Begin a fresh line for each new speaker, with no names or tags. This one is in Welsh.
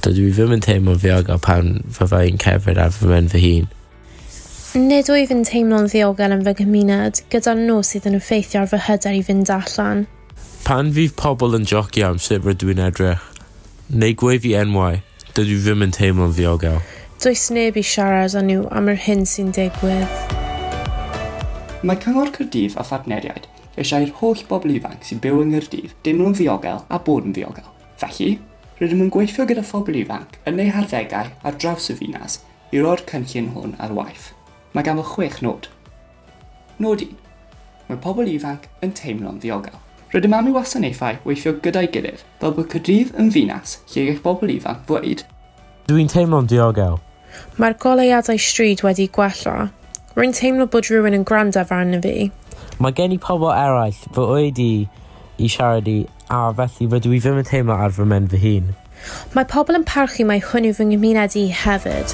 Dydw i ddim yn teimlo'n ddiogel pan fyddai'n cerdded ar fy mhen fy hun.
Nid wyf yn teimlo'n ddiogel yn fy gymuned, gyda'r nos sydd yn effeithio ar fy hyder i fynd allan.
Pan fydd pobl yn jocio am sut rydw i'n edrych, neu gweddi enwau, dydw i ddim yn teimlo'n ddiogel.
Does neb i siarad â nhw am yr hyn sy'n digwydd.
Mae Cyngor Caerdydd a Phartneriaid eisiau i'r holl bobl ifanc sy'n byw yng Nghaerdydd deimlo'n ddiogel a bod yn ddiogel. Felly, rydym yn gweithio gyda phobl ifanc yn eu harddegau ar draws y ddinas i roi'r cynllun hwn ar waith. Mae ganddo 6 nod. Nod 1. Mae pobl ifanc yn teimlo'n ddiogel. Rydym am i wasanaethau weithio gyda'i gilydd fel bod Caerdydd yn ddinas lle gall bobl ifanc ddweud
Dwi'n teimlo'n diogel.
Mae'r goleuadau stryd wedi gwella. Rwy'n teimlo bod rhywun yn gwrando arno fi.
Mae gen i pobl eraill fy oed i siarad i a felly rydw i ddim yn teimlo ar fy mhen fy hun.
Mae pobl yn parchu mai hwn yw fy nghymuned i hefyd.